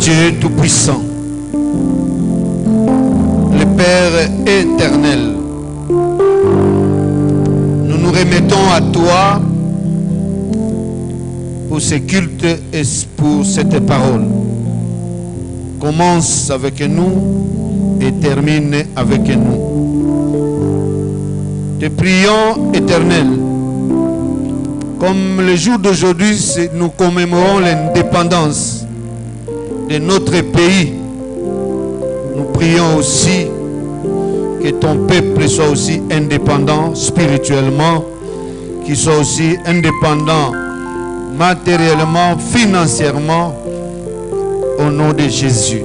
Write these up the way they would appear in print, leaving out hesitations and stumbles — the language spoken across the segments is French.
Dieu Tout-Puissant, le Père éternel, nous nous remettons à toi pour ce culte et pour cette parole. Commence avec nous et termine avec nous. Te prions, Éternel, comme le jour d'aujourd'hui, nous commémorons l'indépendance de notre pays. Nous prions aussi que ton peuple soit aussi indépendant spirituellement, qu'il soit aussi indépendant matériellement, financièrement, au nom de Jésus.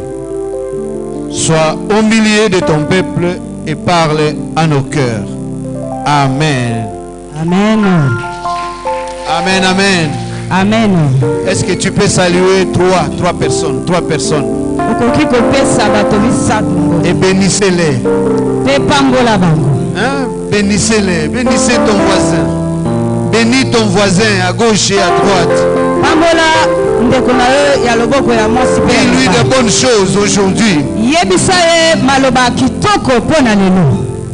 Sois au milieu de ton peuple et parle à nos cœurs. Amen. Amen. Amen, amen. Amen. Est-ce que tu peux saluer trois personnes? Et bénissez-les. Hein? Bénissez-les. Bénissez ton voisin. Bénis ton voisin à gauche et à droite. Dis-lui de bonnes choses aujourd'hui.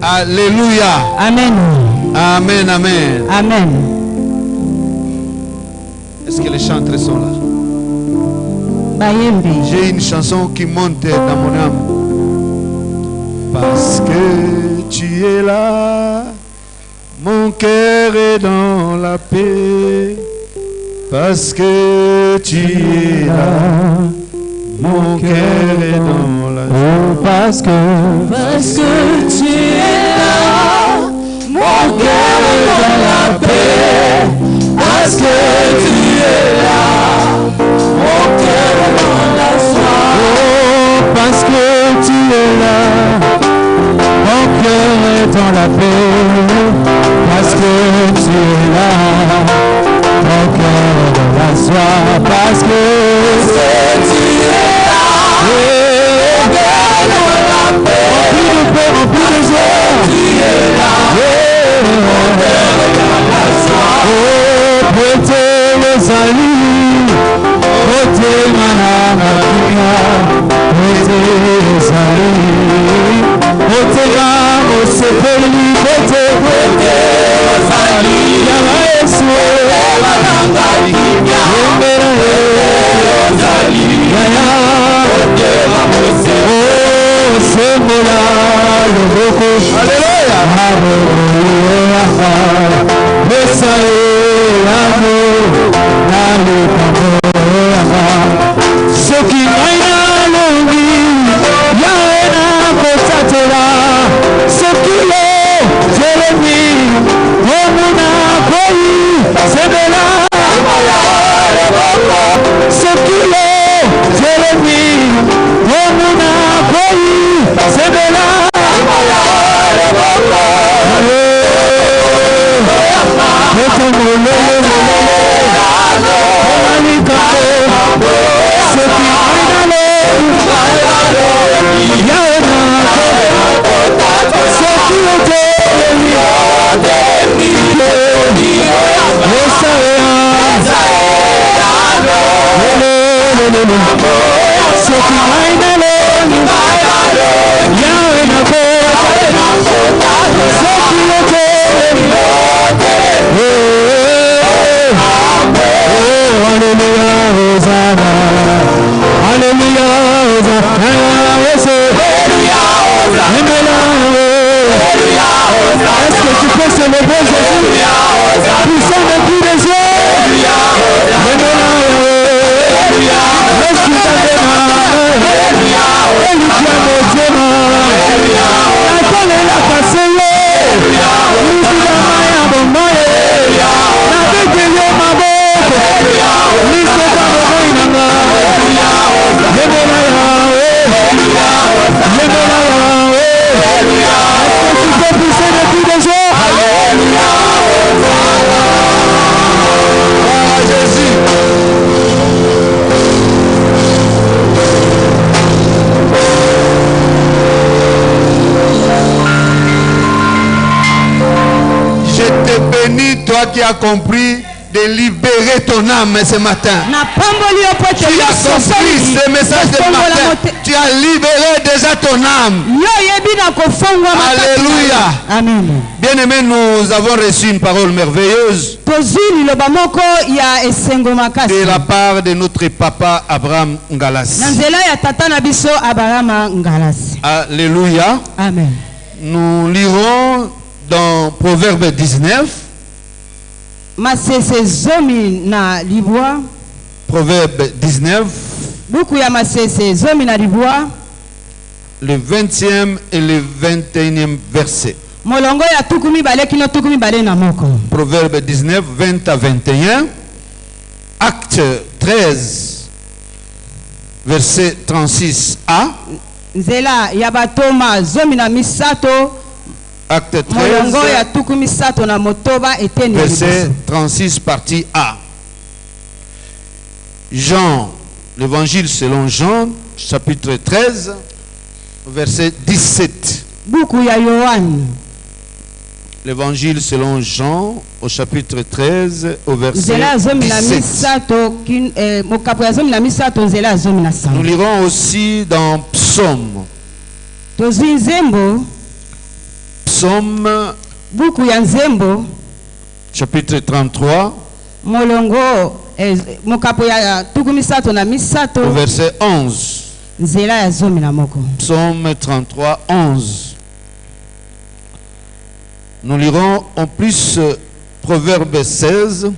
Alléluia. Amen. Amen, amen. Amen. Est-ce que les chantres sont là? J'ai une chanson qui monte dans mon âme. Parce que tu es là, mon cœur est dans la paix. Parce que tu es là, mon cœur est dans la joie. Parce que tu es là, mon cœur est dans la paix. Parce que tu es là, mon cœur est dans la joie. Oh, parce que tu es là, mon cœur est dans la paix. Parce que tu es là, mon cœur est dans la joie. Parce que tu es là, mon cœur est dans la paix. Rempli de paix, rempli de joie. Tu es là, mon cœur est dans la joie. Oh, prêtez les amis, prêtez manana kia, prêtez les amis, prêtez la mosepeli, prêtez les amis, yama yesu, mananga kia, yembera yaya, oh, sembola loboko, alléluia, alléluia, Messae, amour, ce qui m'a longi, Yaena Kotatela, ce qui est, Jérémie, Romuna Koi, c'est de là, ce qui est, Jérémie, Romuna Koi, c'est de là. Qui a compris de libérer ton âme ce matin. Tu as compris ce message de matin. Tu as libéré déjà ton âme. Alléluia. Amen. Bien-aimés, nous avons reçu une parole merveilleuse de la part de notre papa Abraham Ngalas. Alléluia. Amen. Nous lirons dans Proverbe 19. Proverbe 19. Le 20e et le 21e verset. Proverbe 19, 20 à 21. Acte 13, verset 36a. Acte 13, verset 36, partie A. Jean, l'évangile selon Jean, chapitre 13, verset 17. L'évangile selon Jean, au chapitre 13, au verset 17. Nous lirons aussi dans Psaume. Psaume, chapitre 33, au verset 11. Psaume 33, 11. Nous lirons en plus Proverbe 16.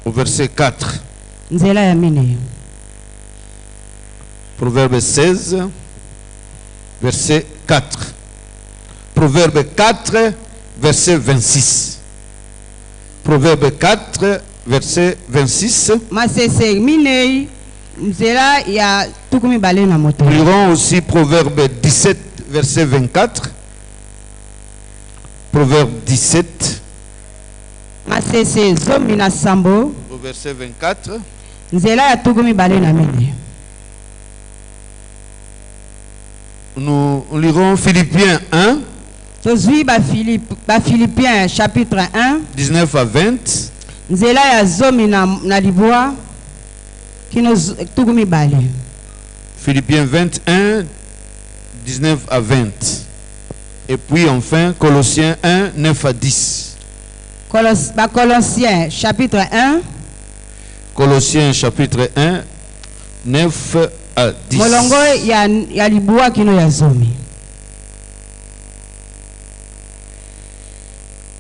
Au verset 4. Proverbe 16, verset 4. Proverbe 4, verset 26. Proverbe 4, verset 26. Nous lirons aussi Proverbe 17, verset 24. Proverbe 17, au verset 24. Nous lirons Philippiens 1. Philippiens chapitre 1. 19 à 20. Philippiens 21, 19 à 20. Et puis enfin Colossiens 1, 9 à 10. Colossiens chapitre 1. Colossiens chapitre 1, 9 à 10.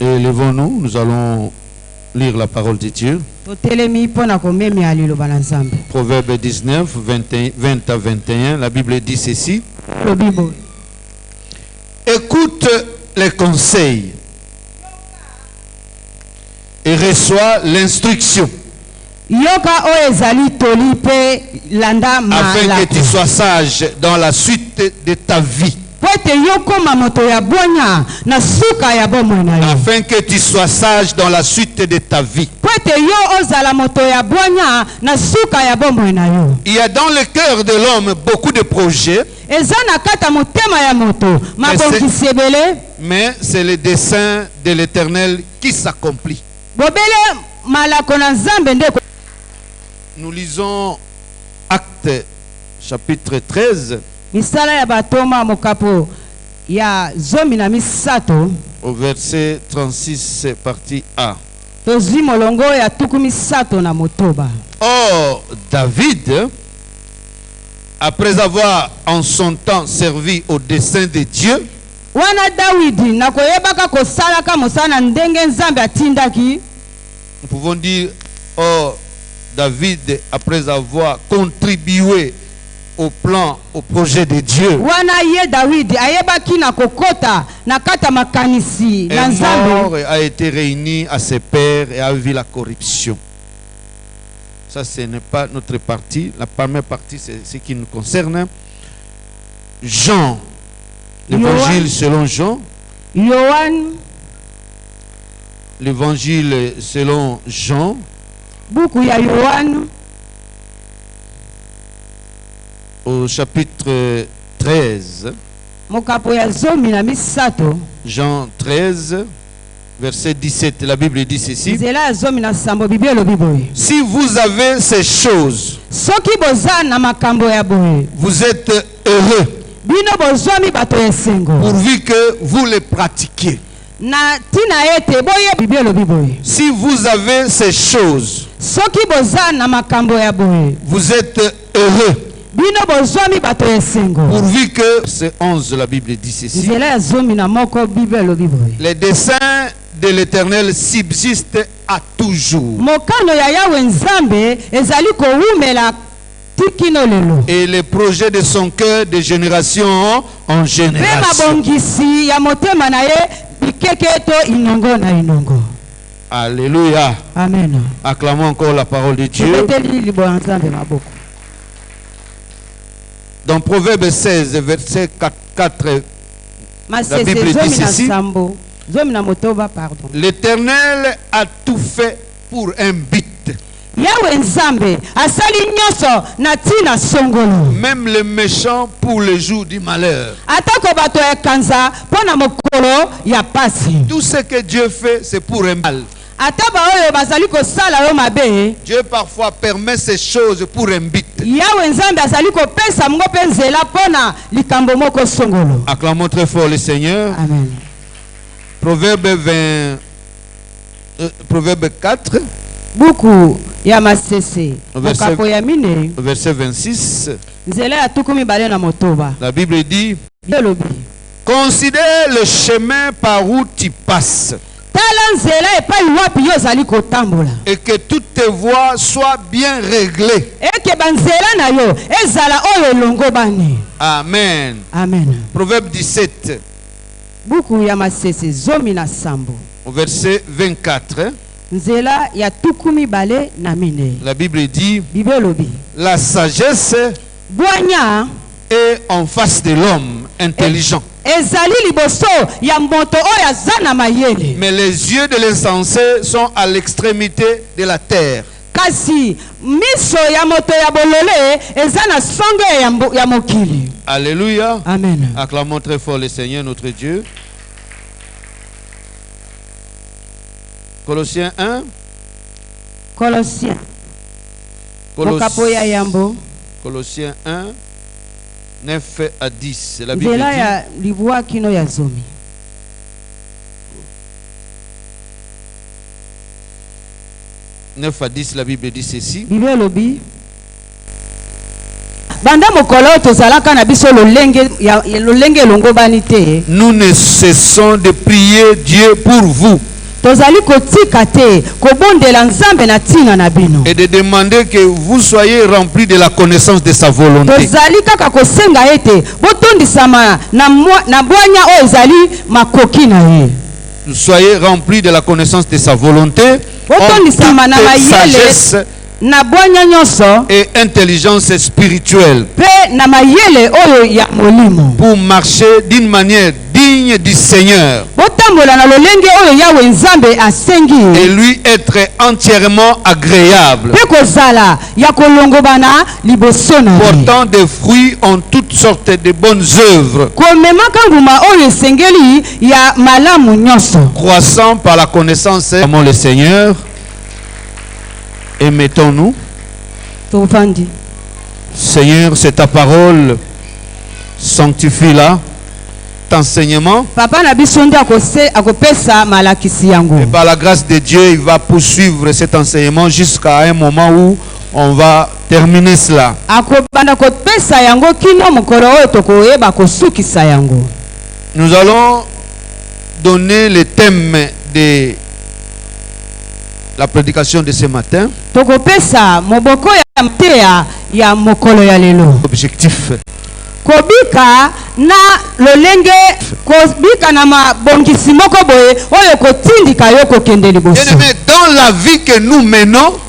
Et levons-nous, nous allons lire la parole de Dieu. Proverbe 19, 20 à 21, la Bible dit ceci. Écoute les conseils et reçois l'instruction, afin que tu sois sage dans la suite de ta vie. Afin que tu sois sage dans la suite de ta vie. Il y a dans le cœur de l'homme beaucoup de projets, mais c'est le dessein de l'Éternel qui s'accomplit. Nous lisons Acte chapitre 13, au verset 36, partie A. Or, David, après avoir en son temps servi au dessein de Dieu, nous pouvons dire, oh, David, après avoir contribué au plan, au projet de Dieu, est mort et a été réuni à ses pairs et a vu la corruption. Ça, ce n'est pas notre partie. La première partie, c'est ce qui nous concerne. Jean, l'évangile selon Jean. L'évangile selon Jean. Au chapitre 13. Jean 13, verset 17. La Bible dit ceci. Si vous avez ces choses, vous êtes heureux, pourvu que vous les pratiquiez. Si vous avez ces choses, vous êtes heureux, pourvu que, c'est 11, la Bible dit ceci. Les desseins de l'Éternel subsistent à toujours, et les projets de son cœur de génération en génération. Alléluia. Amen. Acclamons encore la parole de Dieu. Dans Proverbe 16, verset 4, la Bible dit ceci. L'Éternel a tout fait pour un but. Même les méchants pour le jour du malheur. Tout ce que Dieu fait, c'est pour un mal. Dieu parfois permet ces choses pour un but. Acclamons très fort le Seigneur. Amen. Proverbe 4. Beaucoup. Verset 26. La Bible dit: considère le chemin par où tu passes, et que toutes tes voies soient bien réglées. Amen. Amen. Proverbe 17. Au verset 24. La Bible dit: la sagesse est en face de l'homme intelligent, mais les yeux de l'insensé sont à l'extrémité de la terre. Alléluia. Amen. Acclamons très fort le Seigneur notre Dieu. Colossiens 1. Colossiens 1, 9 à 10. La Bible dit: 9 à 10, la Bible dit ceci. Nous ne cessons de prier Dieu pour vous et de demander que vous soyez remplis de la connaissance de sa volonté. Soyez remplis de la connaissance de sa volonté, en toute sagesse et intelligence spirituelle, pour marcher d'une manière digne du Seigneur et lui être entièrement agréable, portant des fruits en toutes sortes de bonnes œuvres, croissant par la connaissance. Aimons le Seigneur et mettons-nous. Seigneur, c'est ta parole, sanctifie-la. Enseignement, et par la grâce de Dieu, il va poursuivre cet enseignement jusqu'à un moment où on va terminer cela. Nous allons donner le thème de la prédication de ce matin. Objectif. Kobika na lolenge kobika na mabongisi moko boye oyo kotindika yo kokende liboso. Bien-aimé, dans dans la vie que nous menons,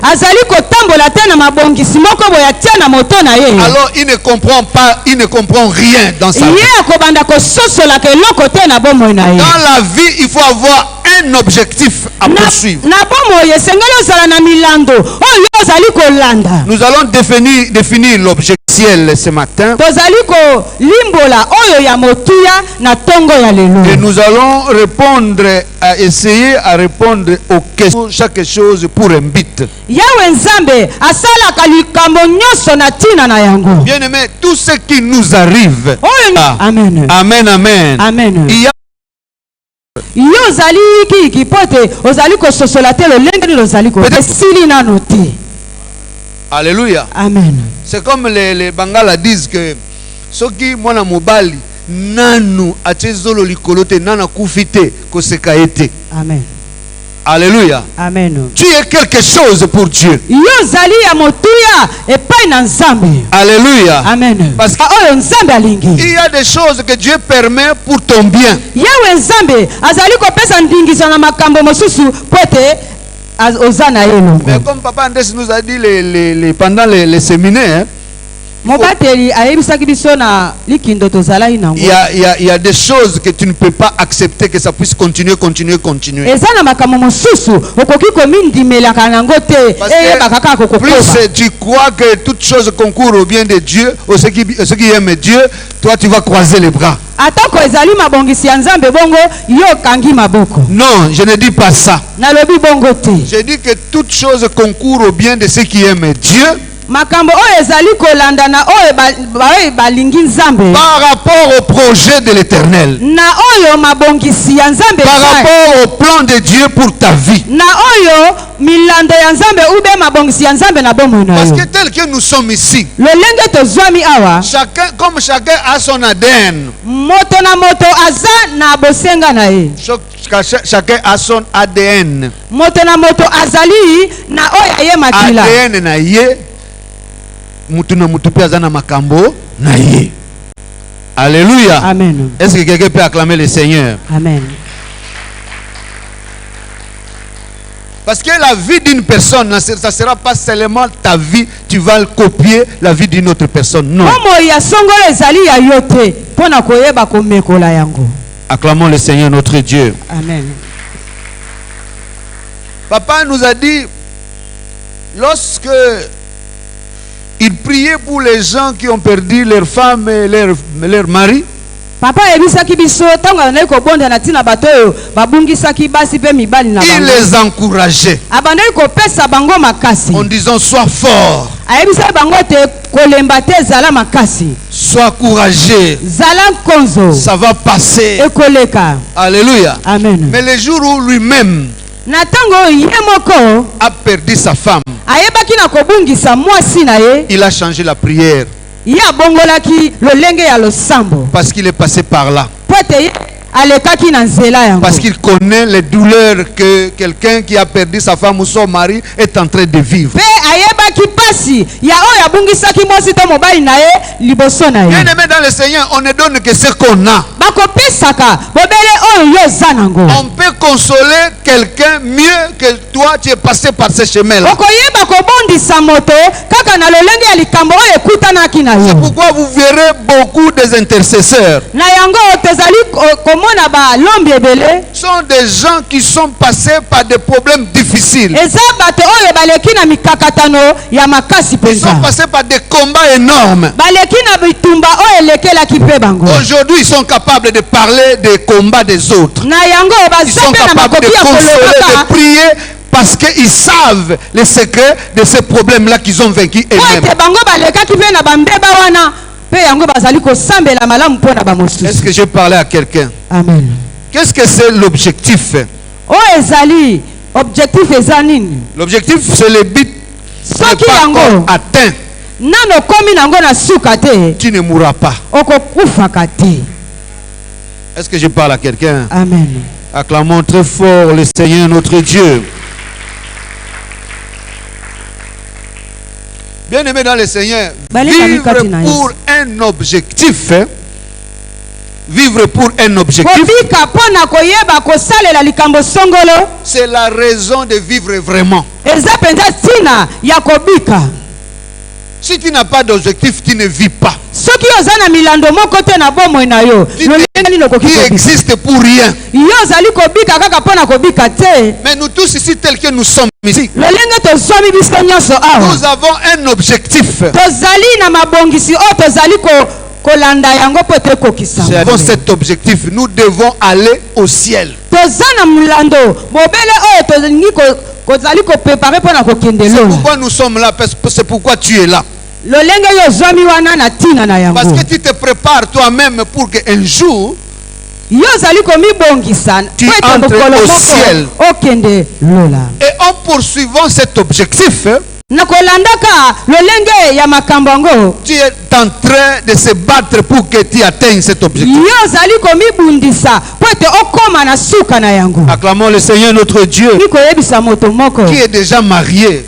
azali kotambola te na mabongisi moko boya tia na moto na ye. Alors il ne comprend pas, il ne comprend rien dans sa vie. Ye akobanda kososola ke loko te na bomoi na ye. Dans la vie, il faut avoir un objectif à poursuivre. Na bomoi esengeli ozala na milando oyo ozali kolanda. Nous allons définir l'objectif ce matin. Tozali ko limbola oyo ya motuya na tongo ya lelo. Et nous allons essayer à répondre aux questions, chaque chose pour un but. Yawe nzambe asala kalikambo nyoso na tina na yango. Bien aimé, tout ce qui nous arrive. Amen. Amen, amen. Amen. Il y a yo zali ki pote ozali ko sosola te lo lenge lo zali ko sili na noti. Alléluia. Amen. C'est comme les Bangala disent que ceux qui mona mobali nanu achezolo likolote nana kufite koseka ete. Amen. Alléluia. Amen. Tu es quelque chose pour Dieu. Yo zali ya motuya epai na nzambe. Alléluia. Amen. Parce oyo nzambe alingi. Il y a des choses que Dieu permet pour ton bien. Yawe nzambe azali ko pesa ndingiso na makambo mosusu pote ozana yelo. Mais comme Papa Andres nous a dit pendant les séminaires, il y a des choses que tu ne peux pas accepter que ça puisse continuer. Parce que plus tu crois que toute chose concourt au bien de Dieu, ou ceux qui aiment Dieu, toi tu vas croiser les bras. Non, je ne dis pas ça. Je dis que toute chose concourt au bien de ceux qui aiment Dieu. Makambo oyo ezali kolanda na oyo balingi nzambe. Par rapport au projet de l'Éternel. Na oyo mabongisi ya nzambe. Par rapport au plan de Dieu pour ta vie. Na oyo milando ya nzambe ube mabongisi ya nzambe na bomo na yo. Parce que tel que nous sommes ici. Lolenge tozwami awa. Comme chacun a son ADN. Moto na moto aza na bosenga na ye. Chacun a son ADN. Moto na moto azali na oyo ye makila. ADN na ye. Mutu na mutu pe azana makambo na ye. Alléluia. Amen. Est-ce que quelqu'un peut acclamer le Seigneur? Amen. Parce que la vie d'une personne, ça ne sera pas seulement ta vie, tu vas copier la vie d'une autre personne. Non. Acclamons le Seigneur notre Dieu. Amen. Papa nous a dit, lorsque il priait pour les gens qui ont perdu leurs femmes et leurs maris. Papa ebisaki biso tanga na ko bonda na tina bato babungisaki basi pe mibali na bango. Il les encourageait. Abandai ko pesa bango makasi. En disant sois fort. Ayebisa bango te kolemba te zala makasi. Sois courageux. Zala konzo. Ça va passer. Ekoleka. Alléluia. Amen. Mais le jour où lui-même Natango yemoko a perdu sa femme, ayebaki na kobungisa mwasi na ye. Il a changé la prière. Ya bongolaki lolenge ya losambo. Parce qu'il est passé par là. Parce qu'il connaît les douleurs que quelqu'un qui a perdu sa femme ou son mari est en train de vivre. Bien aimé dans le Seigneur, on ne donne que ce qu'on a. On peut consoler quelqu'un mieux que toi, tu es passé par ce chemin-là. C'est pourquoi vous verrez beaucoup des intercesseurs. Sont des gens qui sont passés par des problèmes difficiles. Ils sont passés par des combats énormes. Aujourd'hui, ils sont capables de parler des combats des autres. Ils sont capables de consoler, de prier, parce qu'ils savent les secrets de ces problèmes-là qu'ils ont vaincus eux-mêmes. Est-ce que j'ai parlé à quelqu'un? Amen. Qu'est-ce que c'est l'objectif? L'objectif, c'est le but pas atteint. Tu ne mourras pas. Est-ce que je parle à quelqu'un? Amen. Acclamons très fort le Seigneur notre Dieu. Bien aimé dans le Seigneur, vivre pour un objectif vivre pour un objectif, c'est la raison de vivre vraiment. Si tu n'as pas d'objectif, tu ne vis pas. Qui existe pour rien. Mais nous tous ici, tels que nous sommes ici, nous avons un objectif. C'est avec cet objectif, nous devons aller au ciel. C'est pourquoi nous sommes là, c'est pourquoi tu es là. Parce que tu te prépares toi-même pour qu'un jour tu entres au ciel. Et en poursuivant cet objectif, tu es en train de se battre pour que tu atteignes cet objectif. Acclamons le Seigneur notre Dieu qui est déjà marié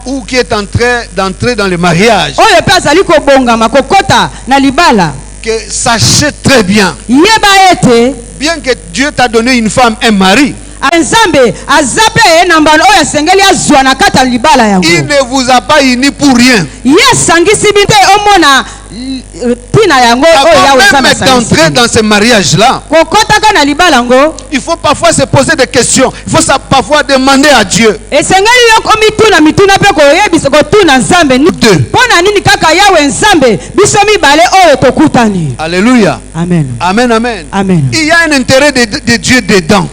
ou qui est en train d'entrer dans le mariage. Que sachez très bien, bien que Dieu t'a donné une femme, un mari, il ne vous a pas unis pour rien. Avant même d'entrer dans ce mariage-là, il faut parfois se poser des questions. Il faut parfois demander à Dieu. Alléluia. Amen. Amen, amen. Amen. Il y a un intérêt de Dieu dedans.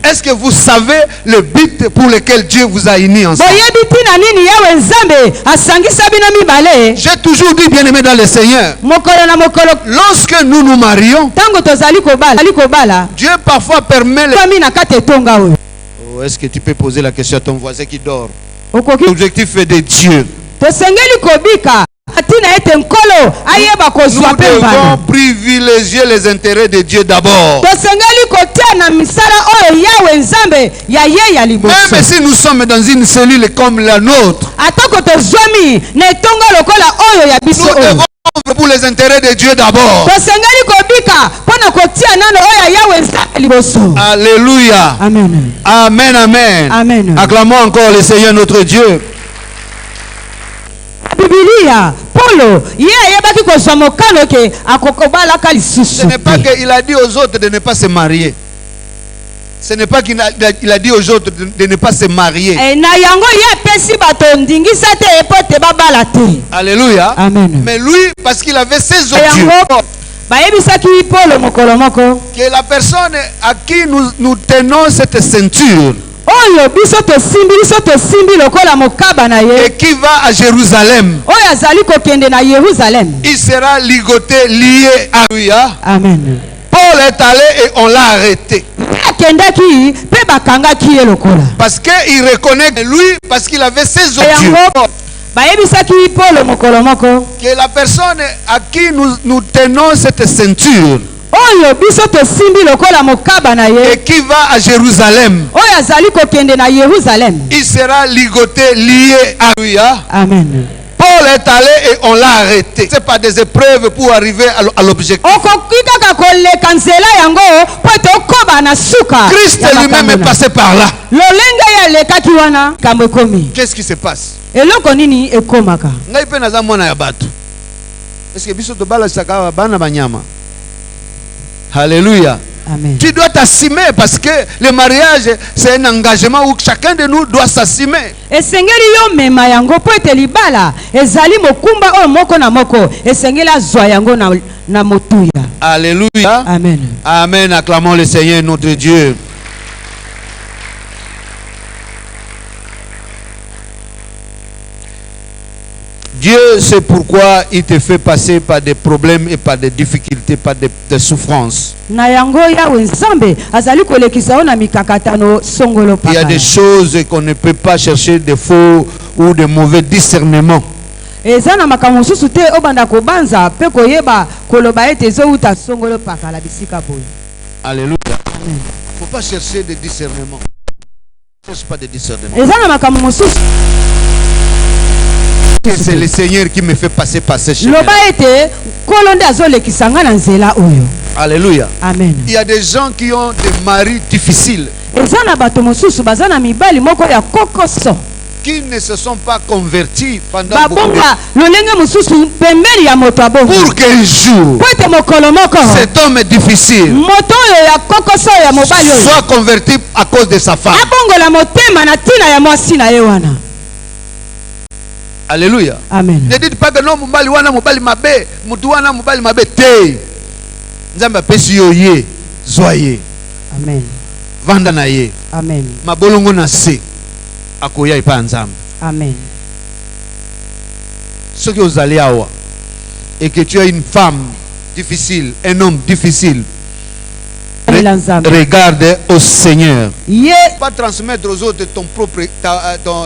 Est-ce que vous savez le but pour lequel Dieu vous a unis ensemble? J'ai toujours dit, bien aimé dans le Seigneur, lorsque nous nous marions, Dieu parfois permet Oh, est-ce que tu peux poser la question à ton voisin qui dort? L'objectif est de Dieu. Nous devons privilégier les intérêts de Dieu d'abord. Même si nous sommes dans une cellule comme la nôtre, nous devons pour les intérêts de Dieu d'abord. Alléluia. Amen. Amen, amen. Amen. Acclamons encore le Seigneur notre Dieu. Ce n'est pas qu'il a dit aux autres de ne pas se marier. Ce n'est pas qu'il a dit aux autres de ne pas se marier. Alléluia. Amen. Mais lui, parce qu'il avait ses objectifs, que la personne à qui nous tenons cette ceinture et qui va à Jérusalem, il sera ligoté, lié à lui. Amen. Paul est allé et on l'a arrêté. Parce qu'il reconnaît que lui, parce qu'il avait ses objectifs, que la personne à qui nous tenons cette ceinture et qui va à Jérusalem, il sera ligoté, lié à lui. Amen. Paul est allé et on l'a arrêté. C'est pas des épreuves pour arriver à l'objectif. Christ lui-même est passé par là. Qu'est-ce qui se passe? Est-ce que biso to bala saka bana banyama? Alléluia. Amen. Tu dois t'assumer parce que le mariage c'est un engagement où chacun de nous doit s'assumer. Alléluia. Amen. Amen. Acclamons le Seigneur notre Dieu. Dieu, c'est pourquoi il te fait passer par des problèmes et par des difficultés, par des souffrances. Il y a des choses qu'on ne peut pas chercher de faux ou de mauvais discernement. Alléluia. Il ne faut pas chercher de discernement. Ne cherche pas de discernement. que c'est le Seigneur qui me fait passer ce chemin. Alléluia. Amen. Il y a des gens qui ont des maris difficiles, qui ne se sont pas convertis pendant beaucoup de temps. Pour qu'un jour, cet homme difficile soit converti à cause de sa femme. Alléluia. Amen. Ne dites pas que non, mobali wana mobali mabe, mutu wana mobali mabe te. Nzamba pesi yo ye, zoye. Amen. Vanda na ye. Amen. Mabolongo na se. Akoya ipa nzamba. Amen. Ce que vous allez avoir et que tu as une femme difficile, un homme difficile, regarde au Seigneur. Pas transmettre aux autres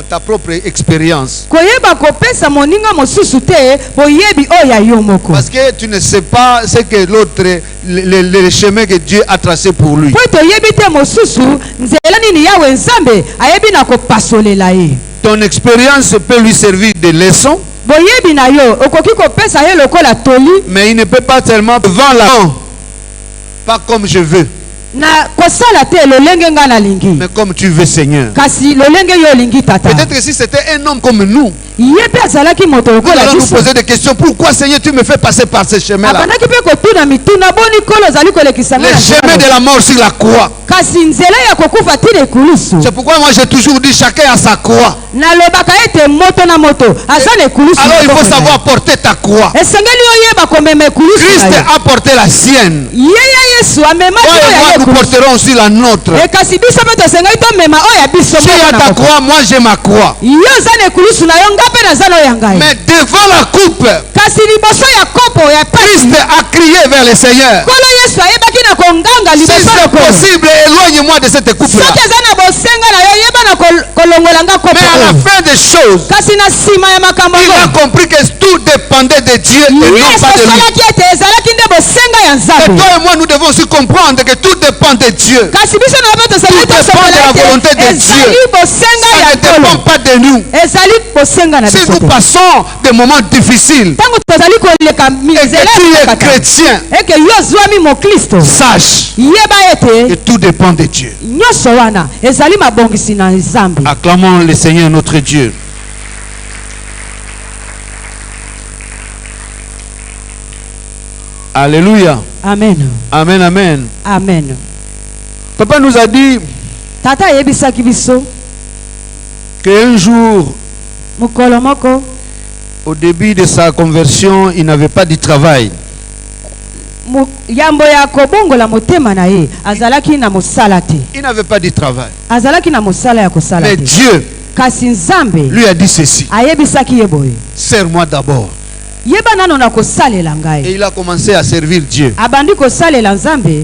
ta propre expérience. Parce que tu ne sais pas ce que l'autre, le chemin que Dieu a tracé pour lui. Ton expérience peut lui servir de leçon. Mais il ne peut pas tellement devant la pas comme je veux, mais comme tu veux, Seigneur. Peut-être que si c'était un homme comme nous, nous allons nous poser des questions. Pourquoi, Seigneur, tu me fais passer par ce chemin-là? Le chemin de la mort sur la croix. C'est pourquoi moi j'ai toujours dit chacun a sa croix. Alors il faut savoir porter ta croix. Christ a porté la sienne. Nous porterons aussi la nôtre. Tu as ta croix, moi j'ai ma croix. Mais devant la coupe, Christ a crié vers le Seigneur. Si c'est possible, éloigne-moi de cette coupe-là. Mais à la fin des choses, il a compris que tout dépendait de Dieu et non pas de lui. Et toi et moi, nous devons aussi comprendre que tout dépend de Dieu. Tout dépend de la volonté de Dieu. Ça ne dépend pas de nous. Si nous passons des moments difficiles et que tu es chrétien, sache que tout dépend de Dieu. Acclamons le Seigneur notre Dieu. Alléluia. Amen. Amen, amen. Amen. Papa nous a dit qu'un jour, au début de sa conversion, il n'avait pas de travail. Il n'avait pas de travail. Mais Dieu lui a dit ceci: sers-moi d'abord. Et il a commencé à servir Dieu.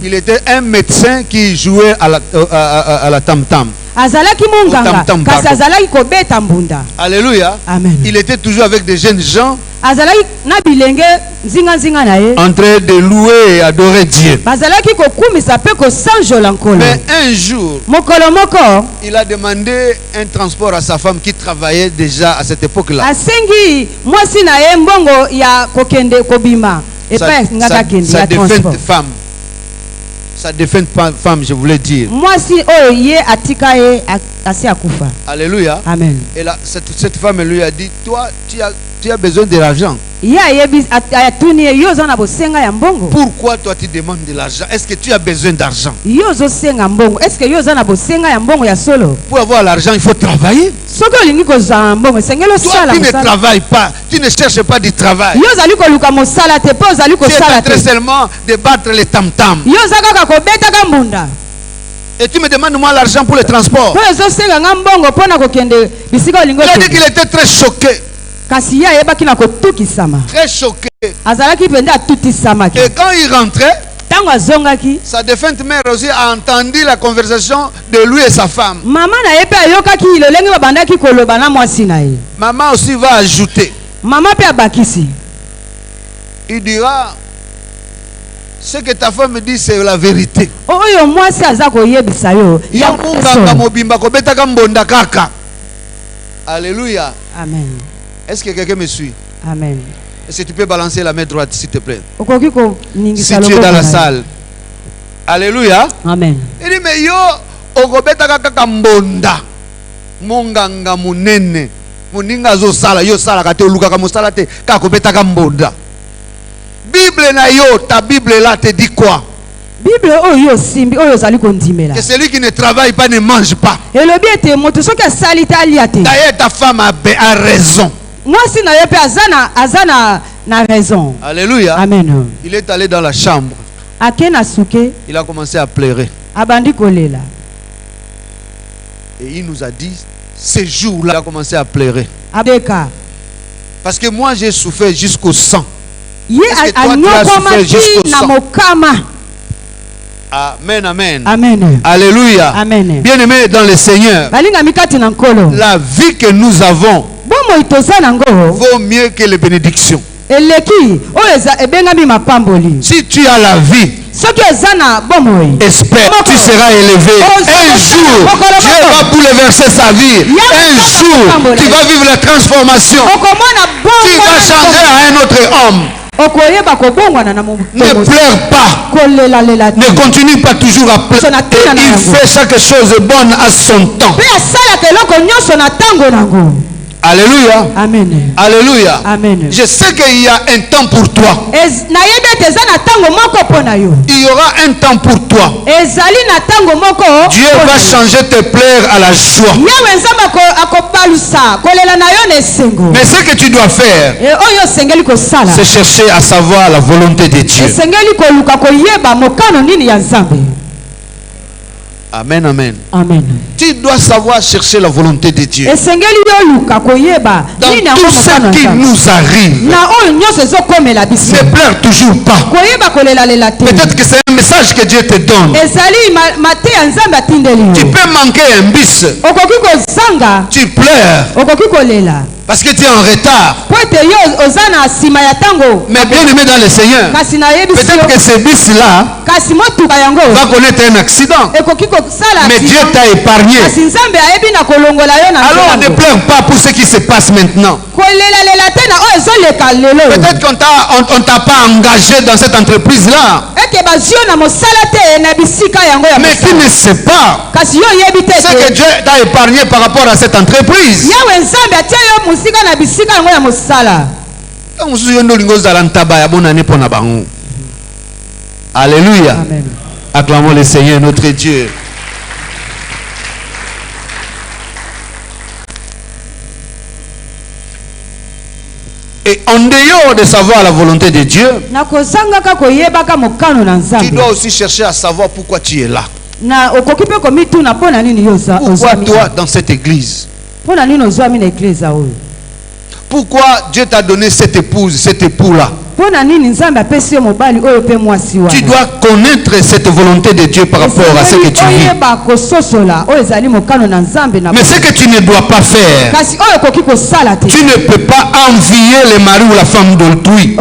Il était un médecin qui jouait à la tam-tam. Alléluia. Amen. Il était toujours avec des jeunes gens en train de louer et adorer Dieu. Mais un jour, il a demandé un transport à sa femme qui travaillait déjà à cette époque-là. Sa défunte femme. Sa défunte femme, je voulais dire. Alléluia. Amen. Et là, cette femme lui a dit: toi, tu as besoin de l'argent. Pourquoi toi tu demandes de l'argent? Est-ce que tu as besoin d'argent? Pour avoir l'argent, il faut travailler. Toi, tu ne travailles pas. Tu ne cherches pas du travail. Tu es en train seulement de battre les tam-tam. Et tu me demandes moi l'argent pour le transport. Il a dit qu'il était très choqué. Très choqué. Et quand il rentrait, sa défunte mère aussi a entendu la conversation de lui et sa femme. Maman aussi va ajouter. Il dira: ce que ta femme me dit, c'est la vérité. Alléluia. Amen. Est-ce que quelqu'un me suit? Amen. Est-ce que tu peux balancer la main droite, s'il te plaît? Si tu es dans la salle. Alléluia. Amen. Il dit, mais yo, okobeta kaka mbonda. Monganga munene. Muninga zo sala, yo sala kate oluka kamo sala te, kakobeta kaka mbonda. Bible na yo, ta Bible là te dit quoi? Bible oyo simbi oyo zali kondimela. Que celui qui ne travaille pas ne mange pas. Et le bien était moto soki salita aliate. D'ailleurs ta femme a raison. Moi si na yepe azana na raison. Alléluia. Amen. Il est allé dans la chambre. Akena suke. Il a commencé à pleurer. Abandi kolela. Et il nous a dit, ce jour-là, il a commencé à pleurer. Abeka. Parce que moi j'ai souffert jusqu'au sang. Ye jusqu'au na mokama. Amen, amen. Amen. Alléluia. Amen. Bien-aimés dans le Seigneur, la vie que nous avons vaut mieux que les bénédictions. Si tu as la vie, espère, tu seras élevé. Un jour, Dieu va bouleverser sa vie. Un jour, tu vas vivre la transformation. Tu vas changer à un autre homme. Ne pleure pas. Ne continue pas toujours à pleurer. Il fait chaque chose bonne à son temps. Alléluia. Amen. Alléluia. Amen. Je sais qu'il y a un temps pour toi. Il y aura un temps pour toi. Dieu va changer tes pleurs à la joie. Mais ce que tu dois faire, c'est chercher à savoir la volonté de Dieu. Amen, amen. Amen. Tu dois savoir chercher la volonté de Dieu. Dans tout ce qui nous arrive, ne pleure toujours pas. Peut-être que c'est un message que Dieu te donne. Tu peux manquer un bus. Tu pleures. Parce que tu es en retard. Mais bien aimé dans le Seigneur, peut-être que ce bus-là va connaître un accident. Mais Dieu t'a épargné. Alors ne pleure pas pour ce qui se passe maintenant. Peut-être qu'on ne t'a pas engagé dans cette entreprise-là. Mais tu ne sais pas ce que Dieu t'a épargné par rapport à cette entreprise. Alléluia. Acclamons le Seigneur notre Dieu. Et en dehors de savoir la volonté de Dieu, tu dois aussi chercher à savoir pourquoi tu es là. Pourquoi toi dans cette église? Pourquoi Dieu t'a donné cette épouse, cet époux-là? Tu dois connaître cette volonté de Dieu par rapport à ce que tu vis. Mais ce que tu ne dois pas faire, tu ne peux pas envier le mari ou la femme d'autrui.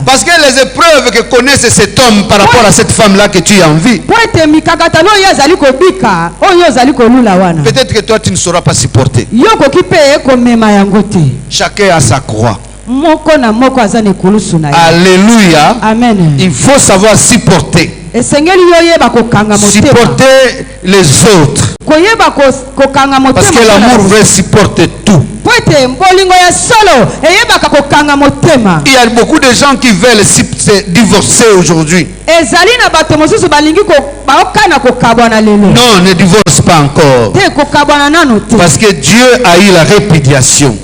Parce que les épreuves que connaissent cet homme par rapport à cette femme-là que tu envies, peut-être que toi tu ne sauras pas supporter. Chacun a sa croix. Alléluia. Amen. Il faut savoir supporter. Supporter les autres. Parce que l'amour veut supporter tout. Il y a beaucoup de gens qui veulent se divorcer aujourd'hui. Non, ne divorce pas encore. Parce que Dieu a eu la répudiation.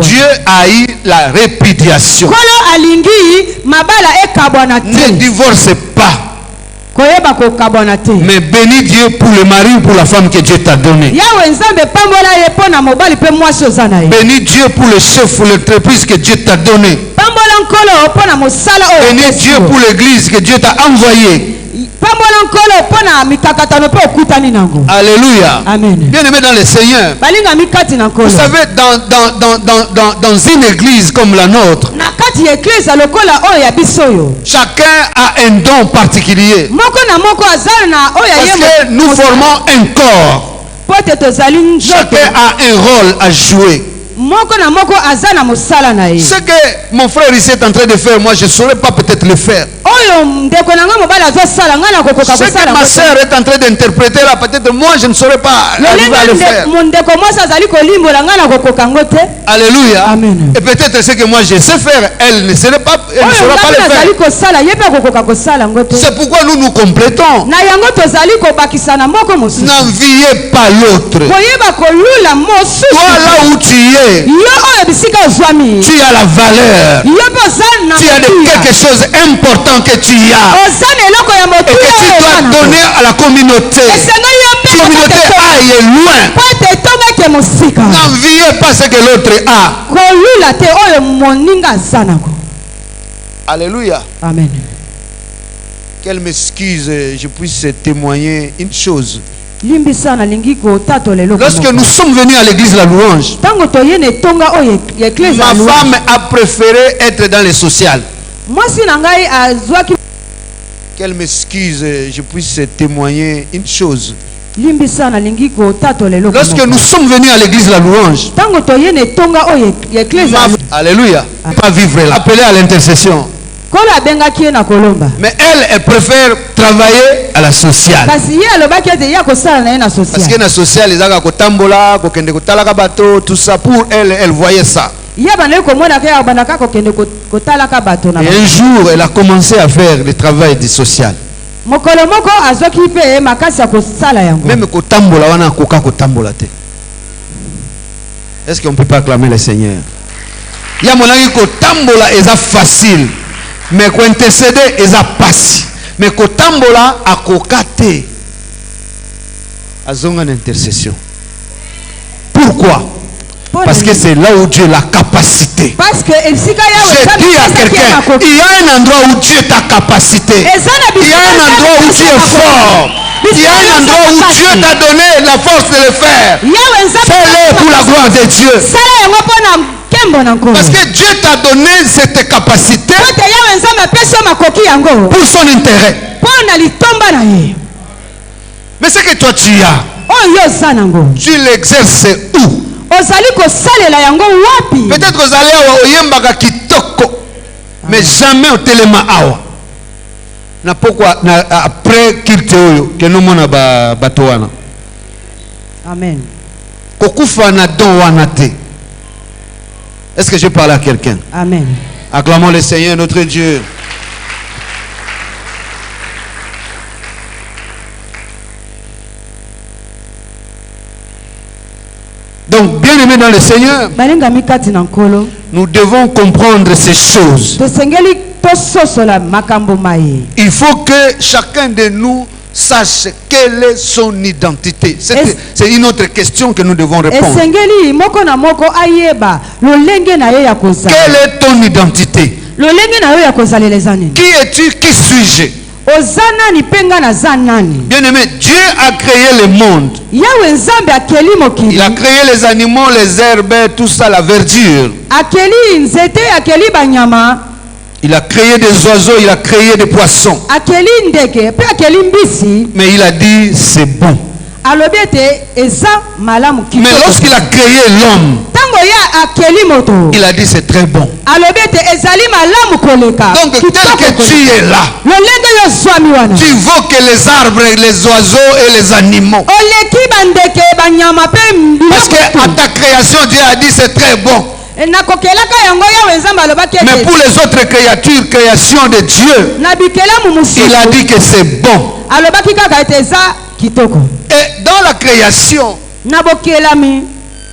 Dieu a eu la répudiation. Ne divorce pas. Mais bénis Dieu pour le mari ou pour la femme que Dieu t'a donné. Bénis Dieu pour le chef ou l'entreprise que Dieu t'a donné. Bénis Dieu pour l'église que Dieu t'a envoyée. Alléluia. Amen. Bien aimé dans le Seigneur. Vous savez, dans une église comme la nôtre, chacun a un don particulier. Parce que nous formons un corps. Chacun a un rôle à jouer. Ce que mon frère ici est en train de faire, moi je ne saurais pas peut-être le faire. Ce que ma soeur est en train d'interpréter là, peut-être moi je ne saurais pas arriver à le faire. Alléluia. Amen. Et peut-être ce que moi je sais faire, elle ne saura pas le faire. C'est pourquoi nous nous complétons. N'enviez pas l'autre. Toi là où tu es, tu as la valeur. Tu as quelque chose d'important que tu as et que tu dois donner à la communauté. La communauté aille loin. N'enviez pas ce que l'autre a. Alléluia. Amen. Qu'elle m'excuse, je puisse témoigner une chose. Lorsque nous sommes venus à l'église La Louange, ma femme a préféré être dans le social. Qu'elle m'excuse, je puisse témoigner une chose. Lorsque nous sommes venus à l'église La Louange, alléluia, pas vivre là, appelée à l'intercession. Mais elle préfère travailler à la sociale. Parce que la sociale, tout ça, pour elle, elle voyait ça. Et un jour, elle a commencé à faire le travail du social. Même est-ce qu'on ne peut pas acclamer le Seigneur? Il y a mon ami qui est facile. Mais quand intercéder, ils a passé. Mais quand tambola a cocaté, ils ont une intercession. Pourquoi? Parce que c'est là où Dieu a la capacité. Parce que je dis à quelqu'un, il y a un endroit où Dieu t'a capacité. Il y a un endroit où tu es fort. Il y a un endroit où Dieu t'a donné la force de le faire. Fais-le pour la gloire de Dieu. Parce que Dieu t'a donné cette capacité pour son intérêt. Mais ce que toi tu as, tu l'exerces où? Peut-être que vous allez au Yembaka Kitoko, mais jamais au Telema Awa. Na pourquoi après Kirteoyo que nous mona batoana. Amen. Kokufa na don wanate. Est-ce que je parle à quelqu'un? Amen. Acclamons le Seigneur notre Dieu. Donc, bien aimé dans le Seigneur, nous devons comprendre ces choses. Il faut que chacun de nous sache quelle est son identité. C'est une autre question que nous devons répondre. Quelle est ton identité? Qui es-tu? Qui suis-je? Bien aimé, Dieu a créé le monde. Il a créé les animaux, les herbes, tout ça, la verdure. Il a créé des oiseaux, il a créé des poissons. Mais il a dit c'est bon. Mais lorsqu'il a créé l'homme, il a dit c'est très bon. Donc tel que tu es là, tu vois que les arbres, les oiseaux et les animaux. Parce qu'à ta création, Dieu a dit c'est très bon. Mais pour les autres créatures, création de Dieu, il a dit que c'est bon. Et dans la création,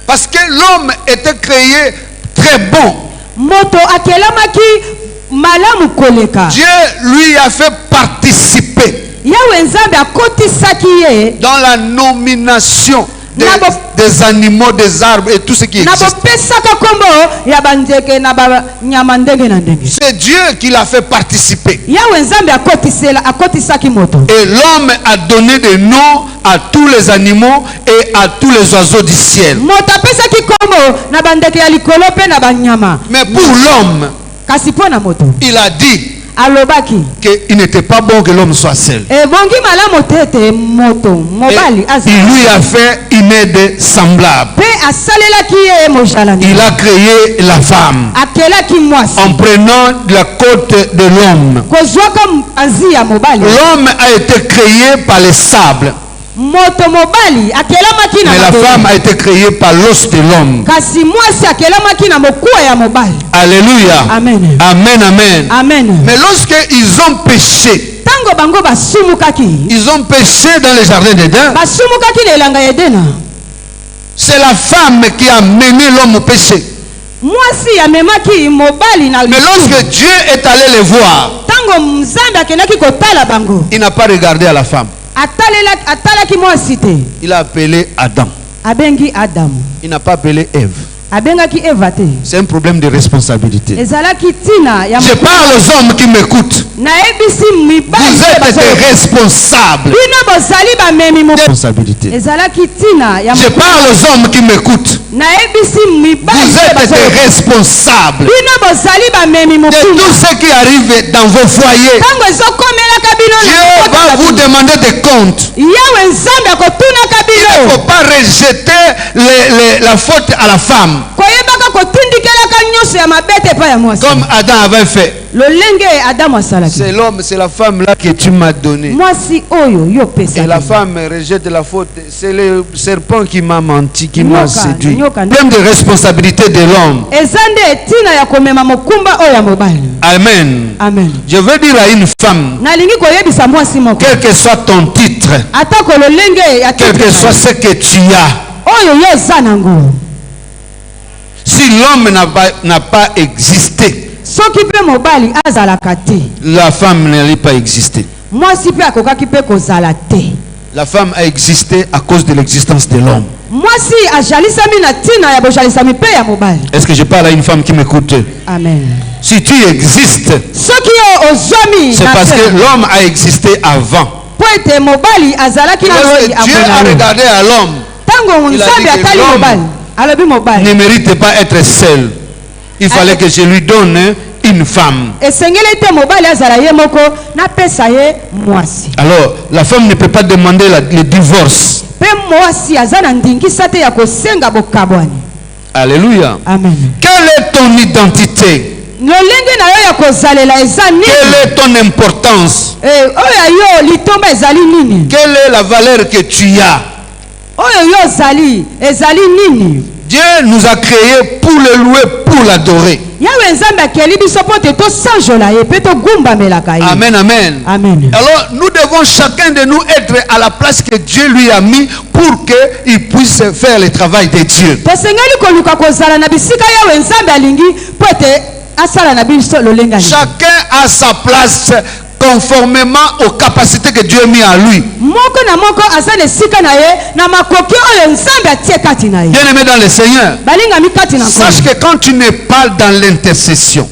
parce que l'homme était créé très bon, Dieu lui a fait participer dans la nomination des animaux, des arbres et tout ce qui existe. C'est Dieu qui l'a fait participer. Et l'homme a donné des noms à tous les animaux et à tous les oiseaux du ciel. Mais pour l'homme, il a dit qu'il n'était pas bon que l'homme soit seul. Et il lui a fait une aide semblable. Il a créé la femme en prenant la côte de l'homme. L'homme a été créé par les sables. Mais la femme a été créée par l'os de l'homme. Alléluia. Amen. Amen, amen. Amen. Mais lorsqu'ils ont péché, ils ont péché dans le jardin d'Éden. C'est la femme qui a mené l'homme au péché. Mais lorsque Dieu est allé les voir, il n'a pas regardé à la femme. Il a appelé Adam. Il n'a pas appelé Ève. C'est un problème de responsabilité. Je parle aux hommes qui m'écoutent. Vous êtes des responsables. Responsabilité. Je parle aux hommes qui m'écoutent. Vous êtes des responsables de tout ce qui arrive dans vos foyers. Dieu va vous demander des comptes. Il ne faut pas rejeter la faute à la femme. Comme Adam avait fait. C'est l'homme, c'est la femme là que tu m'as donné. Et la femme rejette la faute. C'est le serpent qui m'a menti, qui m'a séduit. Problème de responsabilité de l'homme. Amen. Amen. Je veux dire à une femme, quel que soit ton titre, quel que soit ce que tu as, si l'homme n'a pas existé, la femme n'allait pas exister. La femme a existé à cause de l'existence de l'homme. Est-ce que je parle à une femme qui m'écoute? Amen. Si tu existes, c'est parce que l'homme a existé avant. Dieu a regardé à l'homme. Il a dit que l'homme ne mérite pas être seul. Il fallait que je lui donne une femme. Alors, la femme ne peut pas demander le divorce. Alléluia. Amen. Quelle est ton identité? Quelle est ton importance? Quelle est la valeur que tu as? Dieu nous a créés pour le louer, pour l'adorer. Amen, amen. Amen. Alors nous devons chacun de nous être à la place que Dieu lui a mis pour qu'il puisse faire le travail de Dieu. Chacun a sa place conformément aux capacités que Dieu a mis à lui. Bien aimé dans le Seigneur, sache que quand tu n'es pas dans l'intercession,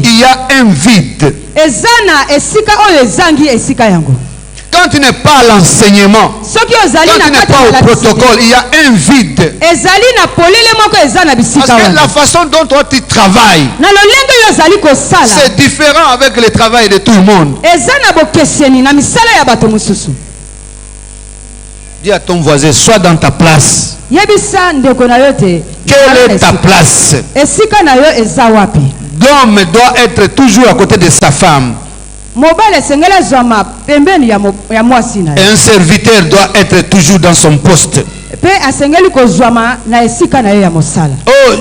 il y a un vide. Quand tu n'es pas à l'enseignement, quand tu n'es pas au protocole, il y a un vide. Parce que la façon dont toi tu travailles, c'est différent avec le travail de tout le monde. Dis à ton voisin, sois dans ta place. Quelle est ta place? L'homme doit être toujours à côté de sa femme. Et un serviteur doit être toujours dans son poste. Oh,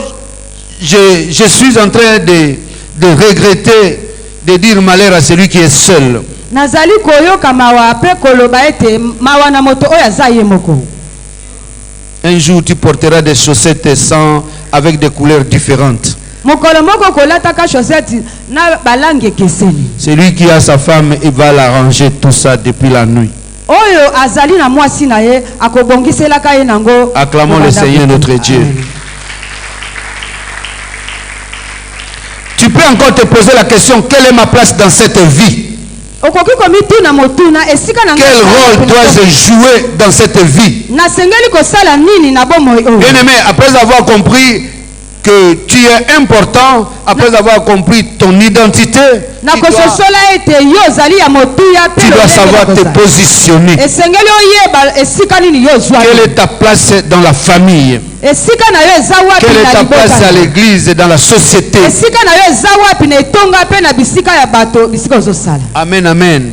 je suis en train de regretter, de dire malheur à celui qui est seul. Un jour tu porteras des chaussettes sans, avec des couleurs différentes. Celui qui a sa femme, il va l'arranger tout ça depuis la nuit. Oyo azali na mwasi na ye akobongiselaka ye nango. Acclamons le Seigneur notre Dieu. Tu peux encore te poser la question, quelle est ma place dans cette vie? Quel rôle dois-je jouer dans cette vie? Bien-aimé, après avoir compris que tu es important, après avoir compris ton identité, tu dois savoir te positionner. Quelle est ta place dans la famille? Quelle est ta place à l'église et dans la société? Amen, amen.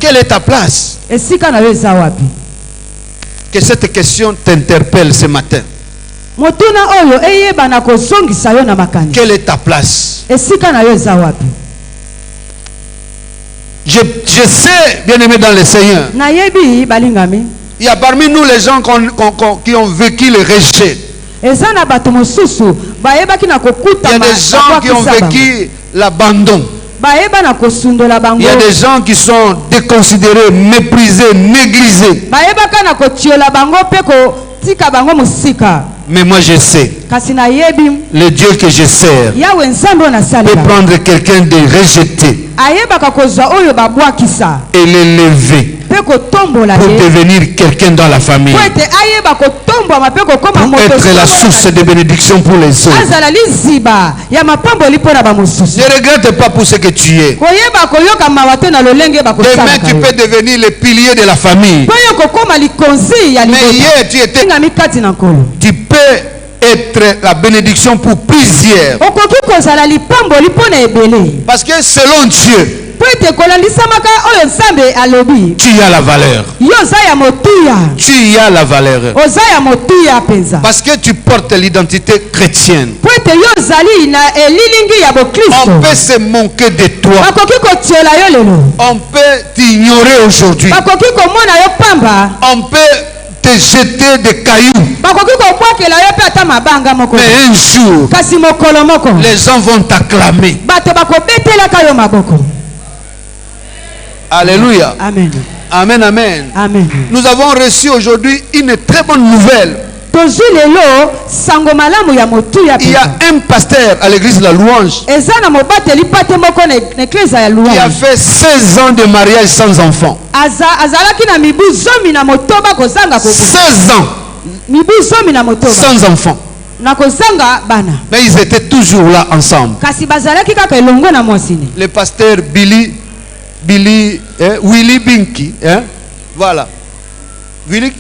Quelle est ta place? Que cette question t'interpelle ce matin. Quelle est ta place? Je sais, bien aimé dans le Seigneur, il y a parmi nous les gens qui ont vécu le rejet. Il y a des gens qui ont vécu l'abandon. Il y a des gens qui sont déconsidérés, méprisés, négligés. Mais moi je sais, le Dieu que je sers peut prendre quelqu'un de rejeté et l'élever pour devenir quelqu'un dans la famille, pour être la source de bénédiction pour les autres. Ne regrette pas pour ce que tu es. Demain tu peux devenir le pilier de la famille. Mais hier tu étais... Tu peux être la bénédiction pour plusieurs. Parce que selon Dieu, tu as la valeur. Tu as la valeur. Parce que tu portes l'identité chrétienne. On peut se moquer de toi. On peut t'ignorer aujourd'hui. On peut te jeter des cailloux. Mais un jour, les gens vont t'acclamer. Alléluia. Amen. Amen, amen. Amen. Nous avons reçu aujourd'hui une très bonne nouvelle. Il y a un pasteur à l'église de la Louange qui a fait 16 ans de mariage sans enfant. 16 ans sans enfant. Mais ils étaient toujours là ensemble. Le pasteur Willy Binky, hein? Voilà. Willy.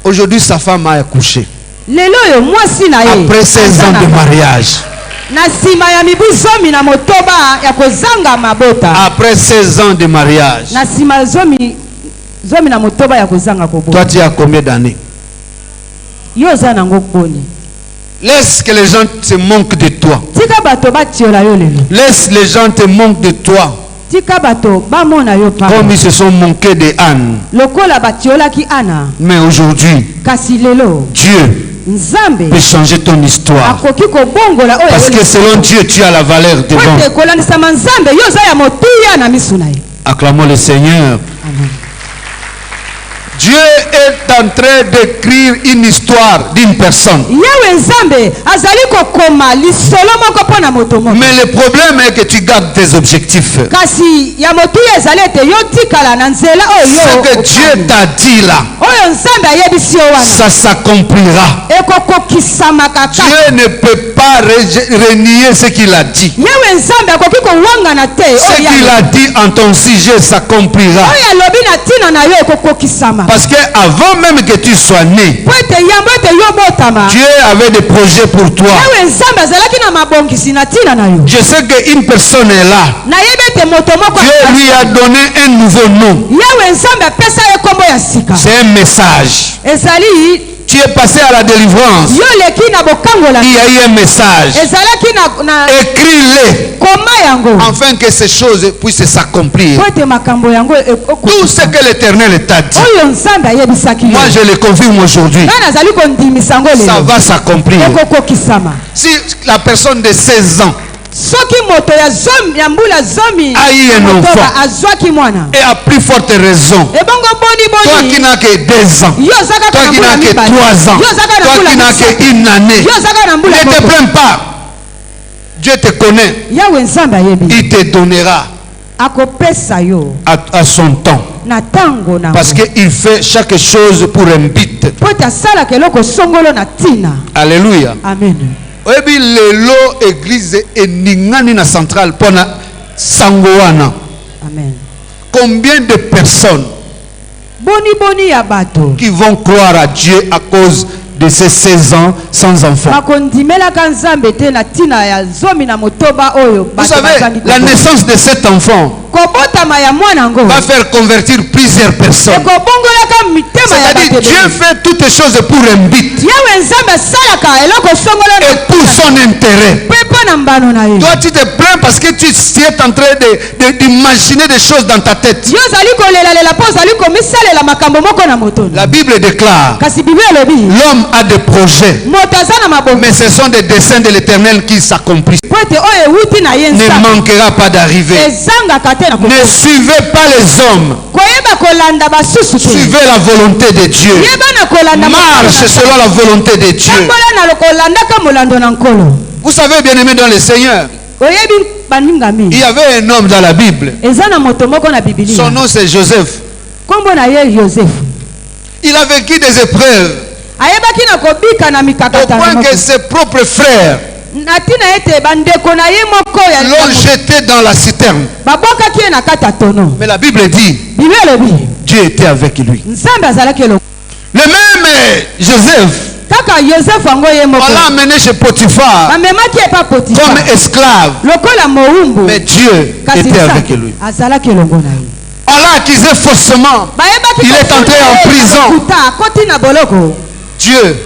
Aujourd'hui, sa femme a accouché. Après 16 ans de mariage. Après 16 ans de mariage. Toi, tu as combien d'années? Laisse que les gens se moquent de toi. Laisse les gens te moquent de toi. Comme ils se sont moqués de Anne. Mais aujourd'hui, Dieu peut changer ton histoire. Parce que selon Dieu, tu as la valeur devant. Acclamons le Seigneur. Amen. Dieu est en train d'écrire une histoire d'une personne. Mais le problème est que tu gardes tes objectifs. Ce que Dieu t'a dit là, ça s'accomplira. Dieu ne peut pas renier ce qu'il a dit. Ce qu'il a dit en ton sujet s'accomplira. Parce que avant même que tu sois né, Dieu avait des projets pour toi. Je sais qu'une personne est là. Dieu lui a donné un nouveau nom. C'est un message. Tu es passé à la délivrance. Il y a eu un message. Écris-le afin que ces choses puissent s'accomplir. Tout ce que l'Éternel t'a dit, moi je le confirme aujourd'hui. Ça va s'accomplir. Si la personne de 16 ans soki moto ya zomi ya mbula zomi a eu un enfant azwaki mwana et à plus forte raison, ebongo boni toi qui n'as que 2 ans, yo zaka toi qui n'as que 3 ans, toi qui n'as que 1 année, yo zaka na mbula ne te plains pas. Dieu te connaît. yawe nzambe ayebi Il te donnera akopesa yo à son temps. na tango na Parce qu'il fait chaque chose pour un but. po tasala keloko songolo na tina. Alléluia. Amen. Oyebi lelo église eningani na centrale pona sangoana. Amen. Combien de personnes Boni ya bato qui vont croire à Dieu à cause de ces 16 ans sans enfant? bakondimelaka nzambe te na tina ya zomi na motoba oyo Vous savez, la naissance de cet enfant kobotama ya mwana ngo va faire convertir plusieurs personnes. ekobongolaka mitema ya C'est-à-dire bato Dieu fait toutes les choses pour un but yawe nzambe asalaka eloko songolo et pour son intérêt. mpe mpo na mbano na ye Toi, tu te plains parce que tu es en train d'imaginer des choses dans ta tête. yo ozali kolelalela mpo ozali komisalela makambo moko na moto. La Bible déclare, kasi biblia elobi l'homme a des projets, moto aza na mabongo mais ce sont des desseins de l'Éternel qui s'accomplissent. po ete oyo ewuti na ye Ne nzambe manquera pas d'arriver. ezangaka te na Ne suivez pas les hommes, koyeba kolanda basusu te suivez la volonté de Dieu. yeba na kolanda Marche selon la volonté de Dieu. tambola na kolandaka molando na nkolo. Vous savez, bien aimé dans le Seigneur, oyebi baningami il y avait un homme dans la Bible. eza na moto moko na bibilia Son nom c'est Joseph. nkombo na ye yosefu Il a vécu des épreuves ayebaki na kobika na au mikakatano point moko que ses propres frères na ntina ete bandeko na ye moko l'ont jeté dans la citerne. babwakaki ye na kati ya tono. Mais la Bible dit, biblia elobi Dieu était avec lui. nzambe azalaki elongo Le même Joseph, kaka yosefu yango ye moko on l'a amené chez Potiphar bamemaki epa potifa comme esclave. lokola mowumbu Mais Dieu kasi était avec nzambe lui. azalaki elongo na ye On l'a accusé faussement. bayebaki Il est entré en prison. akoti na boloko Dieu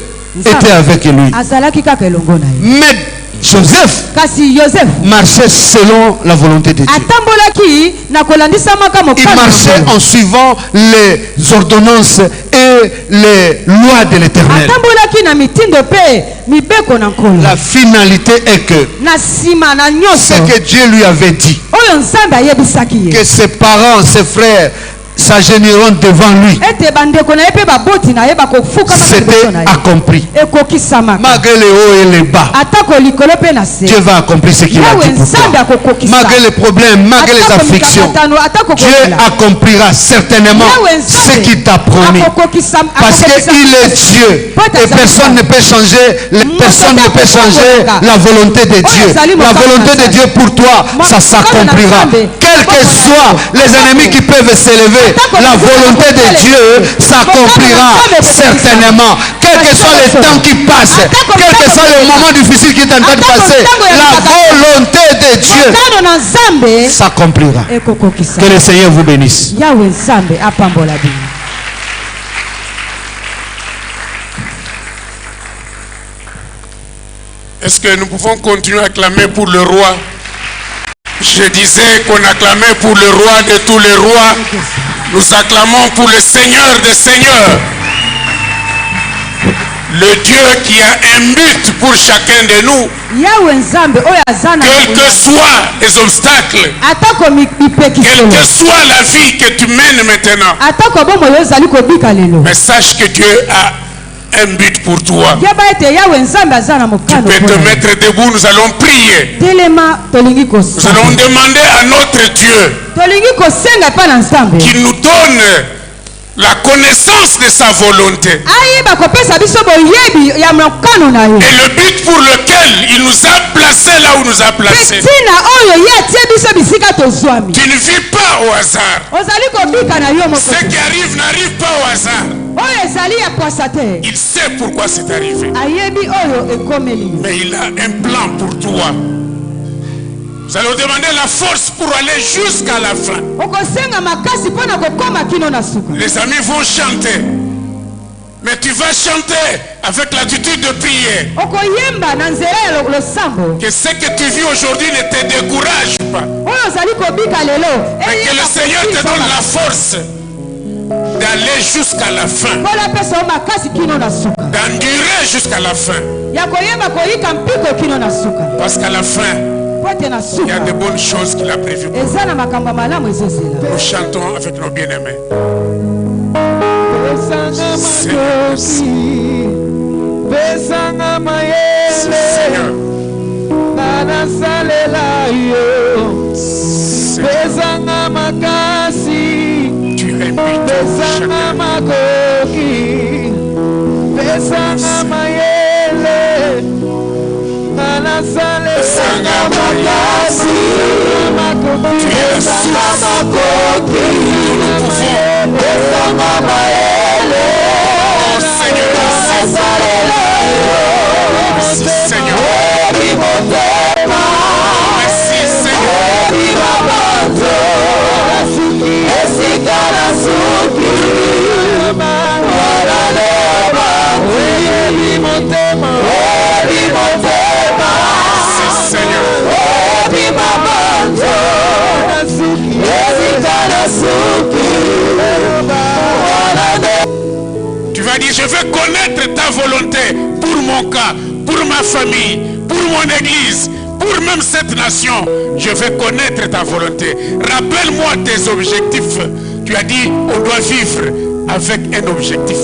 était avec lui. azalaki kaka elongo na ye Mais Joseph kasi yosefu marchait selon la volonté de Dieu. atambolaki na kolandisamaka Il mokano marchait en suivant les ordonnances et les lois de l'Éternel. atambolaki na mitindo mpe mibeko na nkolo La finalité est que na nsima na ce nyonso que Dieu lui avait dit, oyo nzambe ayebisaki ye que ses parents, ses frères s'agenouilleront devant lui, ete bandeko na ye mpe baboti na ye bakofukama liboso c'était na ye accompli. ekokisamaka Malgré les hauts et les bas, atako likolo mpe na se Dieu va accomplir ce qu'il a yawe dit pour nzambe toi. akokokisa Malgré les problèmes, malgré les atako afflictions, mikakatano atako Dieu kokila accomplira certainement yawe ce qu'il t'a promis. Parce qu'il est Dieu et personne ne peut changer, personne ne peut changer la volonté de Dieu. La volonté de Dieu pour toi, ça s'accomplira. Quels que soient les ennemis qui peuvent s'élever, la volonté de Dieu s'accomplira certainement. Quel que soit le temps qui passe, quel que soit le moment difficile qui est en train de passer, la volonté de Dieu mokano na nzambe s'accomplira. ekokokisa Que le Seigneur vous bénisse. yawe nzambe apambola bino. Est-ce que nous pouvons continuer à clamer pour le roi? Je disais qu'on acclamait pour le roi de tous les rois. Nous acclamons pour le Seigneur des seigneurs. Le Dieu qui a un but pour chacun de nous. yawe nzambe oyo aza na Quels que soient les obstacles, atako quelle mipekiselo que soit la vie que tu mènes maintenant, atako bomoi oyo ozali kobika lelo mais sache que Dieu a un but pour toi. yeba ete yawe nzambe aza na Tu mokano peux te mpona ye. mettre debout, nous allons prier. telema tolingi Nous allons kosala demander à notre Dieu tolingi kosenga epa na nzambe qui nous donne la connaissance de sa volonté ayeba kopesa biso boyebi ya mokano na ye et le but pour lequel il nous a placés là où nous a mpe placés. ntina oyo ye atie biso bisika tozwami Tu ne vis pas au hasard. ozali kobika na yo moko Ce qui arrive n'arrive pas au hasard. oyo ezali ya pwasa te Il sait pourquoi c'est arrivé. ayebi oyo ekomeli Mais il a un plan pour toi. Nous allons demander la force pour aller jusqu'à la fin. okosenga makasi mpo na kokóma kino na suka Les amis vont chanter. Mais tu vas chanter avec l'attitude de prière. okoyemba na nzela ya losambo Que ce que tu vis aujourd'hui ne te décourage pas. oyo ozali kobika lelo Mais que le Seigneur te donne la force d'aller jusqu'à la fin. mpo napesa yo makasi kino na suka D'endurer jusqu'à la fin. ya koyeba koyika mpiko kino na suka Parce qu'à la fin, Il y a de bonnes choses qu'il a prévues. Nous chantons avec nos bien-aimés. Seigneur. Tu invites Tu vas dire, je veux connaître ta volonté pour mon cas, pour ma famille, pour mon église, pour même cette nation. Je veux connaître ta volonté. Rappelle-moi tes objectifs. Tu as dit, on doit vivre avec un objectif.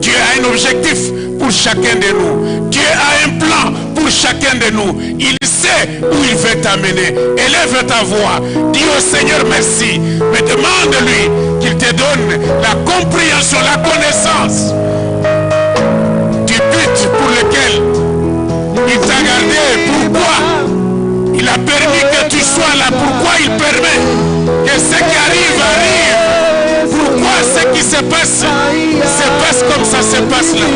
Dieu a un objectif pour chacun de nous. Dieu a un plan pour chacun de nous. Il sait où il veut t'amener. Élève ta voix. Dis au Seigneur merci. Mais demande-lui qu'il te donne la compréhension, la connaissance du but pour lequel il t'a gardé. Pourquoi il a permis que tu sois là. Pourquoi il permet que ce qui arrive, arrive. Pourquoi ce qui se passe comme ça se passe là.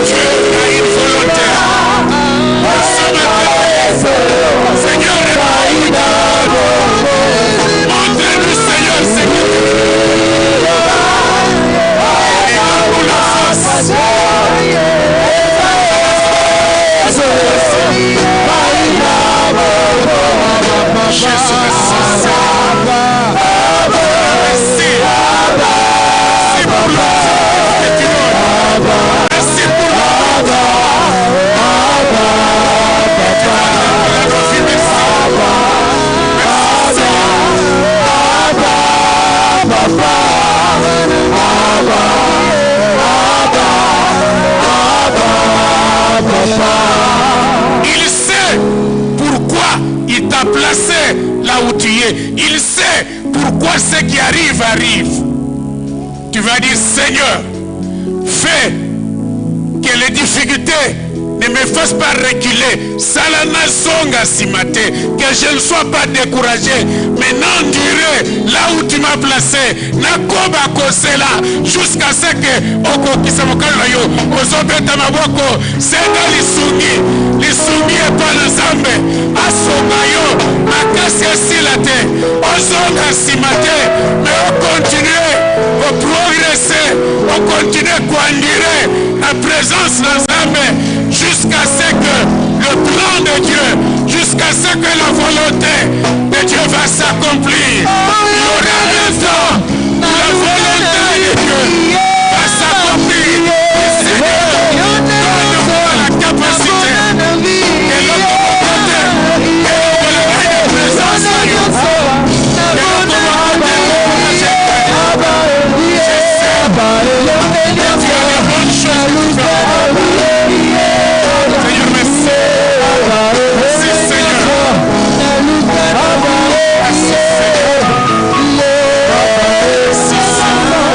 Dieu a une volonté. Seigneur, montre-nous, Seigneur, Seigneur. Et donne-nous la force. Jésus, merci. Il sait pourquoi il t'a placé là où tu es. Il sait pourquoi ce qui arrive, arrive. Tu vas dire, Seigneur, fais que les difficultés ne me fassent pas reculer. Salana Zonga Simate, que je ne sois pas découragé, mais n'endurer là où tu m'as placé. Nakoba Kosela, jusqu'à ce que Oko Kisamokalo yo, Ozobeta Maboko, Seda Lisungi, Lisungi et Panazambe, Asobayo, Makasia Silate, Ozonga Simate, mais on continue, on progresser, on continue à conduire la présence d'Azambe, jusqu'à ce que le plan de Dieu, jusqu'à ce que la volonté de Dieu va s'accomplir. Il y aura un temps où la volonté de Dieu va s'accomplir. Et Seigneur, donne-moi la capacité et l'autorité et la présence de Dieu. Et l'autorité de Dieu. Je sais que tu as des bonnes choses pour faire. Seigneur, merci. Merci, Seigneur. Merci, Seigneur.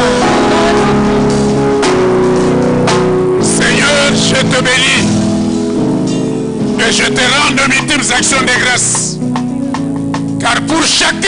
Seigneur, je te bénis. Et je te rends de multiples actions de grâce. Car pour chacun